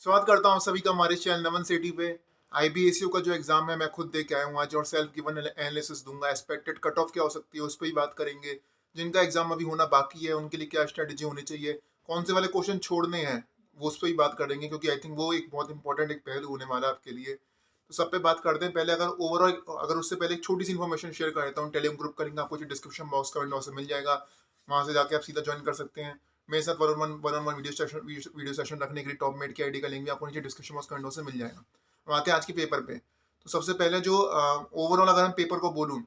स्वागत करता हूँ सभी का हमारे चैनल नमन सिटी पे। आईबीएसयू का जो एग्जाम है मैं खुद दे के आया हूँ आज और सेल्फ गिवन एनालिसिस दूंगा। एक्सपेक्टेड कट ऑफ क्या हो सकती है उस पर ही बात करेंगे। जिनका एग्जाम अभी होना बाकी है उनके लिए क्या स्ट्रेटेजी होनी चाहिए, कौन से वाले क्वेश्चन छोड़ने हैं, वो उस पर ही बात करेंगे क्योंकि आई थिंक वो एक बहुत इंपॉर्टेंट एक पहलू होने वाला है आपके लिए। तो सब पे बात करते हैं। पहले अगर उससे पहले एक छोटी सी इन्फॉर्मेशन शेयर कर देता हूँ। टेलीग्राम ग्रुप का लिंक आपको डिस्क्रिप्शन बॉक्स कमेंट बॉक्स में मिल जाएगा, वहां से जाके आप सीधा ज्वाइन कर सकते हैं। मेरे साथ वन वीडियो सेशन रखने के लिए टॉप मेट की आईडी का लिंक भी आपको नीचे डिस्क्रिप्शन बॉक्स कमेंट से मिल जाएगा। हम आते हैं आज के पेपर पे। तो सबसे पहले जो ओवरऑल अगर हम पेपर को बोलूं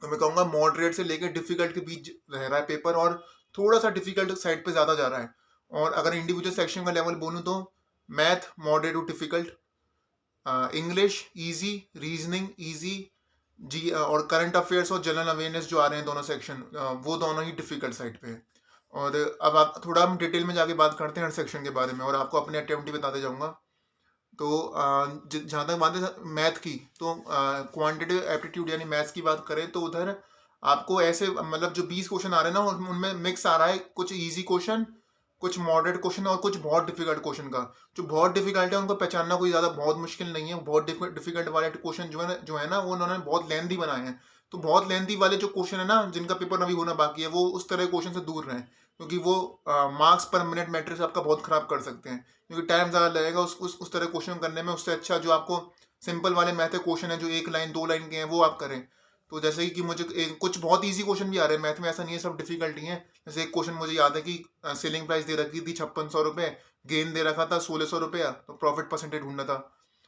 तो मैं कहूंगा मॉडरेट से लेकर डिफिकल्ट के बीच रह रहा है पेपर, और थोड़ा सा डिफिकल्ट साइड पे ज्यादा जा रहा है। और अगर इंडिविजुअल सेक्शन का लेवल बोलूं तो math moderate to difficult, English easy, reasoning easy, जी और करंट अफेयर्स और जनरल अवेयरनेस जो आ रहे हैं दोनों सेक्शन, वो दोनों ही डिफिकल्ट साइड पे है। और अब आप थोड़ा हम डिटेल में जाके बात करते हैं हर सेक्शन के बारे में और आपको अपने अटेम्प्ट ही बताते जाऊंगा। तो जहाँ तक बात है मैथ की, तो क्वांटिटेटिव एप्टीट्यूड यानी मैथ्स की बात करें तो उधर आपको ऐसे मतलब जो 20 क्वेश्चन आ रहे हैं ना उनमें मिक्स आ रहा है, कुछ इजी क्वेश्चन, कुछ मॉडरेट क्वेश्चन और कुछ बहुत डिफिकल्ट क्वेश्चन का। जो बहुत डिफिकल्ट है उनको पहचानना कोई ज्यादा बहुत मुश्किल नहीं है। बहुत डिफिकल्ट वाले क्वेश्चन जो है ना वो उन्होंने बहुत लेंथी बनाए हैं। तो बहुत लेंथी वाले जो क्वेश्चन है ना जिनका पेपर अभी होना बाकी है वो उस तरह क्वेश्चन से दूर रहें, क्योंकि वो मार्क्स पर मिनट मैट्रिक्स आपका बहुत खराब कर सकते हैं, क्योंकि टाइम ज़्यादा लगेगा उस तरह क्वेश्चन करने में। उससे अच्छा जो आपको सिंपल वाले मैथ क्वेश्चन है जो एक लाइन दो लाइन के हैं वो आप करें। तो जैसे कि मुझे कुछ बहुत इजी क्वेश्चन भी आ रहे हैं मैथ में, ऐसा नहीं है सब डिफिकल्टी है। जैसे एक क्वेश्चन मुझे याद है कि सेलिंग प्राइस दे रखी थी 5600 रुपये, गेन दे रखा था 1600 रुपया, तो प्रॉफिट परसेंटेज ढूंढना था।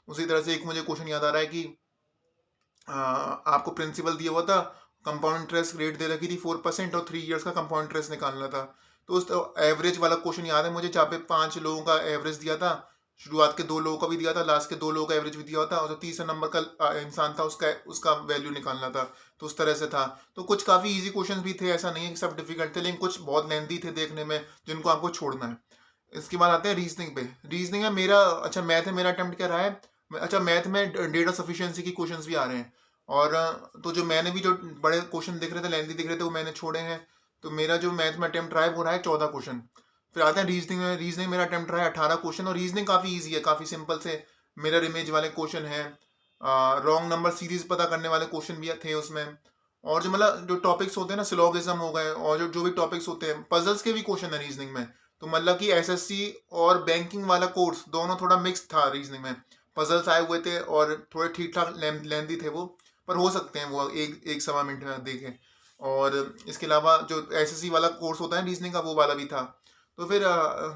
उसी तरह से एक मुझे क्वेश्चन याद आ रहा है कि आपको प्रिंसिपल दिया हुआ था, कंपाउंड इंटरेस्ट रेट दे रखी थी 4% और 3 ईयर्स का कंपाउंड इंटरेस्ट निकालना था। तो उस एवरेज वाला क्वेश्चन याद है मुझे, जहाँ पे 5 लोगों का एवरेज दिया था, शुरुआत के 2 लोगों का भी दिया था, लास्ट के 2 लोगों का एवरेज भी दिया था, और जो तीसरा नंबर का इंसान था उसका उसका वैल्यू निकालना था। तो उस तरह से था। तो कुछ काफी इजी क्वेश्चन भी थे, ऐसा नहीं है कि सब डिफिकल्ट थे, लेकिन कुछ बहुत लेंथी थे देखने में जिनको आपको छोड़ना है। इसके बाद आते हैं रीजनिंग पे। रीजनिंग है मेरा, अच्छा मैथ है, मेरा अटेम्प्ट क्या रहा है। अच्छा मैथ में डेटा सफिशिएंसी की क्वेश्चंस भी आ रहे हैं। और तो जो मैंने भी जो बड़े क्वेश्चन दिख रहे थे, लेंथी दिख रहे थे, वो मैंने छोड़े हैं। तो मेरा जो मैथ में अटेम्प्ट रहा है वो रहा है 14 क्वेश्चन। फिर आते हैं रीजनिंग में। रीजनिंग मेरा अटेम्प्ट रहा है 18 क्वेश्चन, और रीजनिंग काफी ईजी है, काफी सिंपल से मिरर इमेज वाले क्वेश्चन है, रॉन्ग नंबर सीरीज पता करने वाले क्वेश्चन भी थे उसमें। और जो मतलब जो टॉपिक्स होते हैं ना, सिलोगिज्म हो गए, और जो जो भी टॉपिक्स होते हैं, पजल्स के भी क्वेश्चन है रीजनिंग में। तो मतलब कि एसएससी और बैंकिंग वाला कोर्स दोनों थोड़ा मिक्स था रीजनिंग में। पजल्स आए हुए थे और थोड़े ठीक ठाक लेंथी थे वो, पर हो सकते हैं वो एक एक सवा मिनट में देखें। और इसके अलावा जो एसएससी वाला कोर्स होता है रीजनिंग का, वो वाला भी था। तो फिर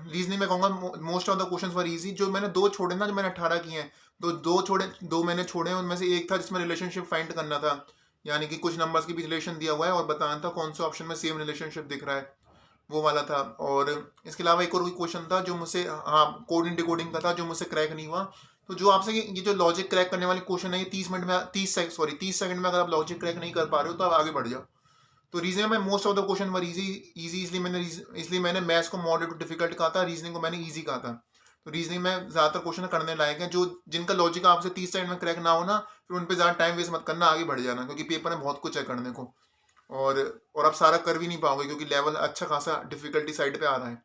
रीजनिंग में कहूँगा most of the questions were easy. जो मैंने दो छोड़े ना, जो मैंने 18 किए हैं, तो दो मैंने छोड़े हैं। उनमें से एक था जिसमें रिलेशनशिप फाइंड करना था, यानी कि कुछ नंबर्स के बीच रिलेशन दिया हुआ है और बताना था कौन से ऑप्शन में सेम रिलेशनशिप दिख रहा है, वो वाला था। और इसके अलावा एक और क्वेश्चन था जो मुझसे, हाँ, कोड इन डिकोडिंग का था, जो मुझसे क्रैक नहीं हुआ। तो जो आपसे ये जो लॉजिक क्रैक करने वाले क्वेश्चन है, ये 30 मिनट में 30 सेकंड में अगर आप लॉजिक क्रैक नहीं कर पा रहे हो तो आप आगे बढ़ जाओ। तो रीजनिंग में most of the question were easy. Easy इसलिए मैंने मैथ्स को मॉडरेट टू डिफिकल्ट कहा था, रीजनिंग को मैंने इजी कहा था। तो रीजनिंग में ज्यादातर क्वेश्चन करने लायक है, जो जिनका लॉजिक आपसे 30 सेकंड में क्रैक ना हो ना, फिर उन पे ज्यादा टाइम वेस्ट मत करना, आगे बढ़ जाना, क्योंकि पेपर में बहुत कुछ है करने को। और और आप सारा कर भी नहीं पाओगे क्योंकि लेवल अच्छा खासा डिफिकल्टी साइड पे आ रहा है।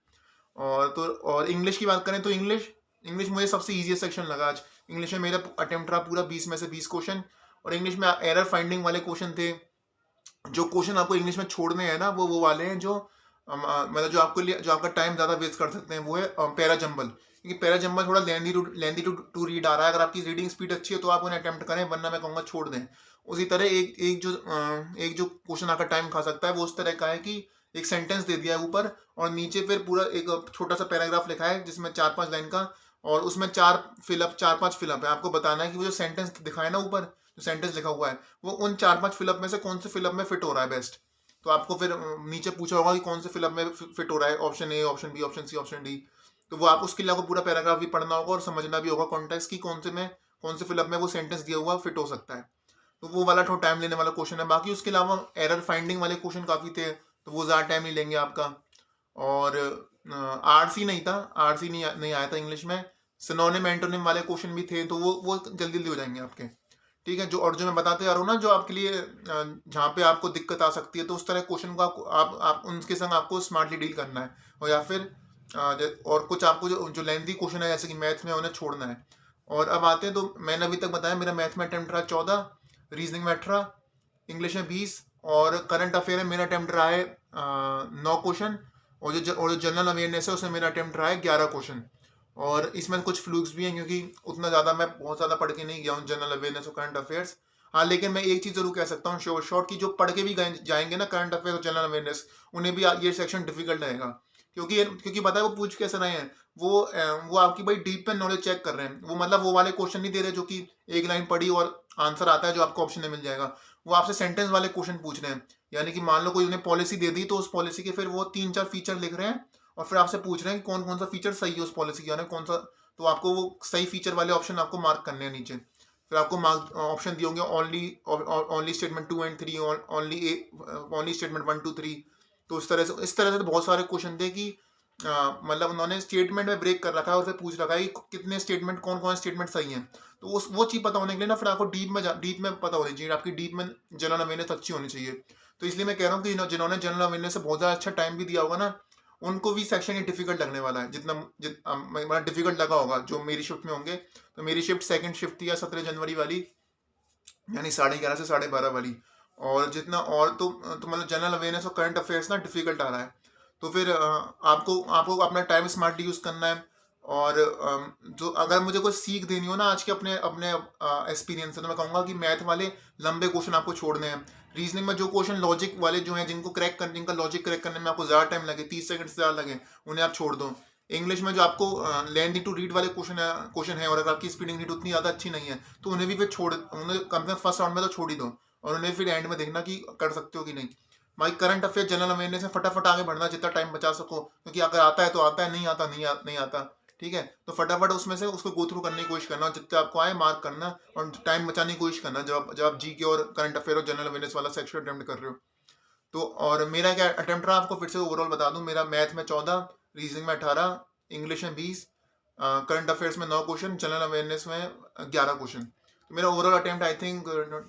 और इंग्लिश की बात करें तो इंग्लिश इंग्लिश मुझे सबसे इजीएस्ट सेक्शन लगा आज। इंग्लिश में मेरा अटेम्प्ट रहा पूरा 20 में से 20 क्वेश्चन, और इंग्लिश में एरर फाइंडिंग वाले क्वेश्चन थे। जो क्वेश्चन आपको इंग्लिश में छोड़ने हैं ना, वो वाले हैं जो मतलब जो आपको लिए जो आपका टाइम ज्यादा वेस्ट कर सकते हैं, वो है पैरा जंबल। क्योंकि पैरा जंबल थोड़ा लेंदी टू रीड आ रहा है। अगर आपकी रीडिंग स्पीड अच्छी है तो आप उन्हें अटेम्प्ट करें, वरना मैं कहूंगा छोड़ दें। उसी तरह एक जो क्वेश्चन आपका टाइम खा सकता है वो उस तरह का है कि एक सेंटेंस दे दिया है ऊपर, और नीचे फिर पूरा एक छोटा सा पैराग्राफ लिखा है जिसमें 4-5 लाइन का, और उसमें 4-5 फिलअप है। आपको बताना है कि वो जो सेंटेंस दिखा है ना ऊपर, जो सेंटेंस लिखा हुआ है, वो उन 4-5 फिलअप में से कौन से फिलअप में फिट हो रहा है बेस्ट। तो आपको फिर नीचे पूछा होगा कि कौन से फिलअप में फिट हो रहा है, option A, option B, option C, option D. तो वो आप उसके लिए आपको पूरा पैराग्राफ भी पढ़ना होगा और समझना भी होगा कॉन्टेक्स्ट की कौन से फिलअप में वो सेंटेंस दिया हुआ फिट हो सकता है। तो वो वाला थोड़ा टाइम लेने वाला क्वेश्चन है। बाकी उसके अलावा एरर फाइंडिंग वाले क्वेश्चन काफी थे, तो वो ज्यादा टाइम नहीं लेंगे आपका। और आरसी नहीं था, आरसी नहीं आया था इंग्लिश में। सिनोनिम एंटोनिम वाले क्वेश्चन भी थे, तो वो जल्दी जल्दी हो जाएंगे आपके। ठीक है। जो मैं बताते जा रहा हूँ ना, जो आपके लिए जहाँ पे आपको दिक्कत आ सकती है, तो उस तरह क्वेश्चन को आप उनके संग आपको स्मार्टली डील करना है। और या फिर और कुछ आपको जो जो लेंथी क्वेश्चन है जैसे कि मैथ में उन्हें छोड़ना है। और अब आते हैं, तो मैंने अभी तक बताया मेरा मैथ में अटेम्प्ट रहा 14, रीजनिंग में 18, इंग्लिश में 20, और करंट अफेयर में मेरा अटेम्प्ट रहा है 9 क्वेश्चन, और जो जनरल अवेयरनेस है उसमें मेरा अटेम्प्ट रहा है 11 क्वेश्चन। और इसमें कुछ फ्लूक्स भी हैं क्योंकि उतना ज़्यादा मैं बहुत ज़्यादा पढ़ के नहीं गया हूँ जनरल अवेयरनेस और करंट अफेयर्स। हाँ, लेकिन मैं एक चीज़ जरूर कह सकता हूँ शॉर्ट शॉर्ट की, जो पढ़ के भी जाएंगे ना करंट अफेयर और जनरल अवेयरनेस, उन्हें भी ये सेक्शन डिफिकल्ट रहेगा। क्योंकि पता है वो पूछ कैसे रहे हैं, वो आपकी भाई डीप में नॉलेज चेक कर रहे हैं। वो मतलब वो वाले क्वेश्चन नहीं दे रहे जो कि एक लाइन पढ़ी और आंसर आता है जो आपको ऑप्शन में मिल जाएगा। वो आपसे सेंटेंस वाले क्वेश्चन पूछ रहे हैं, यानी कि मान लो कोई उन्हें पॉलिसी दे दी तो उस पॉलिसी के फिर वो 3-4 फीचर लिख रहे हैं और फिर आपसे पूछ रहे हैं कि कौन कौन सा फीचर सही है उस पॉलिसी के, यानी कौन सा। तो आपको वो सही फीचर वाले ऑप्शन आपको मार्क करने हैं नीचे। फिर आपको मार्क ऑप्शन दिए होंगे only statement 2 and 3, only statement 1 2 3। तो इस तरह से तो बहुत सारे क्वेश्चन थे कि मतलब उन्होंने स्टेटमेंट में ब्रेक कर रखा है और फिर पूछ रखा है कि कितने स्टेटमेंट, कौन कौन स्टेटमेंट सही हैं। तो वो चीज़ पता होने के लिए ना फिर आपको डीप में पता होनी चाहिए, आपकी डीप में जनरल अवेयरनेस अच्छी होनी चाहिए। तो इसलिए मैं कह रहा हूँ कि जिन्होंने जनरल अवेयरनेस से बहुत ज़्यादा अच्छा टाइम भी दिया होगा ना, उनको भी सेक्शन ये डिफिकल्ट लगने वाला है, मतलब डिफिकल्ट लगा होगा जो मेरी शिफ्ट में होंगे। तो मेरी शिफ्ट सेकंड शिफ्ट थी या 17 जनवरी वाली, यानी 11:30 से 12:30 वाली। और जितना और तो मतलब जनरल अवेयरनेस और करंट अफेयर्स ना डिफिकल्ट आ रहा है। तो फिर आपको आपको अपना टाइम स्मार्टली यूज करना है। और जो अगर मुझे कोई सीख देनी हो ना आज के अपने अपने एक्सपीरियंस से, तो मैं कहूँगा कि मैथ वाले लंबे क्वेश्चन आपको छोड़ने हैं। रीजनिंग में जो क्वेश्चन लॉजिक वाले जो हैं, जिनका लॉजिक करेक्ट करने में आपको ज़्यादा टाइम लगे, 30 सेकंड से ज़्यादा लगे, उन्हें आप छोड़ दो। इंग्लिश में जो आपको लेंथी टू रीड वाले क्वेश्चन है और अगर आपकी स्पीडिंग रीड उतनी ज़्यादा अच्छी नहीं है तो उन्हें भी फिर उन्हें कम से कम फर्स्ट राउंड में तो छोड़ ही दो, और उन्हें फिर एंड में देखना कि कर सकते हो कि नहीं। भाई करंट अफेयर जनरल अवेयरनेस में फटाफट आगे बढ़ना जितना टाइम बचा सको, क्योंकि अगर आता है तो आता है, नहीं आता नहीं आता। ठीक है, तो फटाफट उसमें से उसको गो थ्रू करने की कोशिश करना, जितना आपको आए मार्क करना और टाइम बचाने की कोशिश करना जब आप जी के और करंट अफेयर और जनरल अवेयरनेस वाला सेक्शन अटेम्प्ट कर रहे हो। तो और मेरा क्या अटेम्प्ट रहा आपको फिर से ओवरऑल बता दूं। मेरा मैथ में 14, रीजनिंग में 18, इंग्लिश में 20, करंट अफेयर्स में 9 क्वेश्चन, जनरल अवेयरनेस में 11 क्वेश्चन। तो मेरा ओवरऑल अटेम्प्ट आई थिंक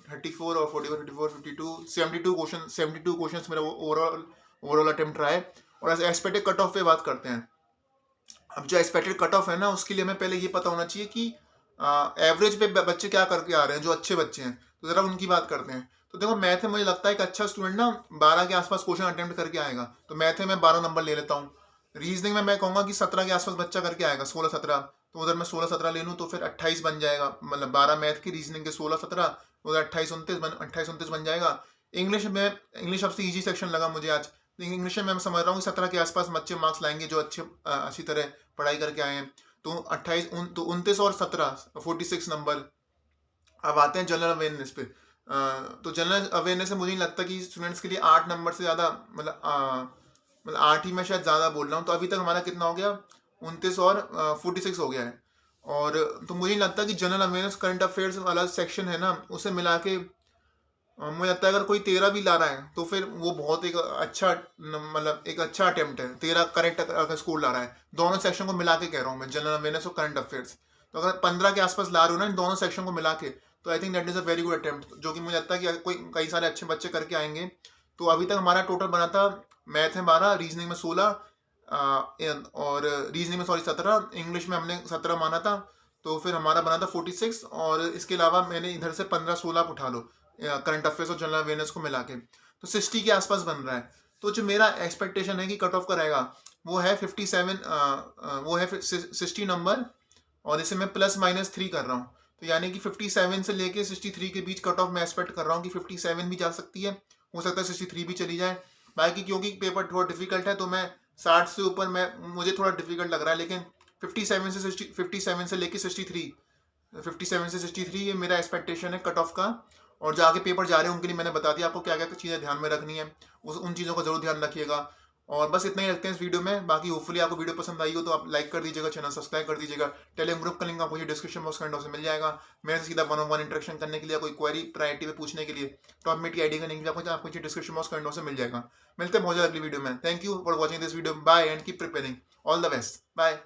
34 और 44, 54, 52, 72 क्वेश्चन मेरा ओवरऑल अटेम्प्ट रहा है। और एज एक्सपेक्टेड कट ऑफ पे बात करते हैं। अब जो एक्सपेक्टेड कट ऑफ है ना, उसके लिए हमें पहले ये पता होना चाहिए कि एवरेज पे बच्चे क्या करके आ रहे हैं, जो अच्छे बच्चे हैं। तो जरा उनकी बात करते हैं। तो देखो मैथ में मुझे लगता है कि अच्छा स्टूडेंट ना 12 के आसपास क्वेश्चन अटेम्प्ट करके आएगा, तो मैथ में मैं 12 नंबर ले लेता हूँ। रीजनिंग में मैं कहूंगा कि 17 के आसपास बच्चा करके आएगा, 16-17। तो उधर मैं 16-17 ले लूँ तो फिर 28 बन जाएगा, मतलब 12 मैथ की, रीजनिंग के 16-17, उधर 28-29 बन जाएगा। इंग्लिश सबसे ईजी सेक्शन लगा मुझे आज। लेकिन इंग्लिश में मैं समझ रहा हूँ कि 17 के आसपास बच्चे मार्क्स लाएंगे जो अच्छी तरह पढ़ाई करके आए हैं। तो 29 और 17, 46 नंबर। अब आते हैं जनरल अवेयरनेस पे। तो जनरल अवेयरनेस में मुझे नहीं लगता कि स्टूडेंट्स के लिए 8 नंबर से ज़्यादा, मतलब 8 ही मैं शायद ज़्यादा बोल रहा हूँ। तो अभी तक हमारा कितना हो गया, 29 और 46 हो गया है। और तो मुझे नहीं लगता कि जनरल अवेयरनेस करंट अफेयर्स वाला सेक्शन है ना, उसे मिला के मुझे लगता है अगर कोई 13 भी ला रहा है तो फिर वो बहुत एक अच्छा मतलब एक अच्छा अटेम्प्ट है। 13 करेक्ट अगर स्कोर ला रहा है, दोनों सेक्शन को मिला के कह रहा हूँ मैं, जनरल अवेयरनेस और करंट अफेयर्स। तो अगर 15 के आसपास ला रहे हो ना इन दोनों सेक्शन को मिला के, तो I think that is a very good attempt, जो कि मुझे लगता है कि अगर कोई कई सारे अच्छे बच्चे करके आएंगे। तो अभी तक हमारा टोटल बना था, मैथ में 12, रीजनिंग में 16, और रीजनिंग में सॉरी 17, इंग्लिश में हमने 17 माना था। तो फिर हमारा बना था 46, और इसके अलावा मैंने इधर से 15-16 आप उठा लो करंट अफेयर्स और जनरल अवेयरनेस को मिला के, तो 60 के आसपास बन रहा है। तो जो मेरा एक्सपेक्टेशन है कि कट ऑफ का रहेगा वो है 57, वो है 60 नंबर, और इसे मैं +-3 कर रहा हूँ। तो यानी कि 57 से लेके 63 के बीच कट ऑफ मैं एक्सपेक्ट कर रहा हूँ कि 57 भी जा सकती है, हो सकता है 63 भी चली जाए। बाकी क्योंकि पेपर थोड़ा डिफिकल्ट है तो मैं 60 से ऊपर मुझे थोड़ा डिफिकल्ट लग रहा है, लेकिन 57 से लेके 63, 57 से 63 ये मेरा एक्सपेक्टेशन है कट ऑफ का। और जो आगे पेपर जा रहे हैं उनके लिए मैंने बता दिया आपको क्या क्या चीज़ें ध्यान में रखनी है, उन चीज़ों का जरूर ध्यान रखिएगा। और बस इतना ही रखते हैं इस वीडियो में। बाकी होपफुली आपको वीडियो पसंद आई हो तो आप लाइक कर दीजिएगा, चैनल सब्सक्राइब कर दीजिएगा। टेलीग्राम ग्रुप का लिंक आपको डिस्क्रिप्शन बॉक्स में से मिल जाएगा। मेरे सीधा 1-on-1 इंटरेक्शन करने के लिए, कोई क्वेरी प्रायोरिटी पे पूछने के लिए, टॉप मेट की आईडी का लिंक आपको डिस्क्रिप्शन बॉक्स से मिल जाएगा। मिलते हैं बहुत अगली वीडियो में। Thank you for watching this video, bye and keep preparing. All the best, bye.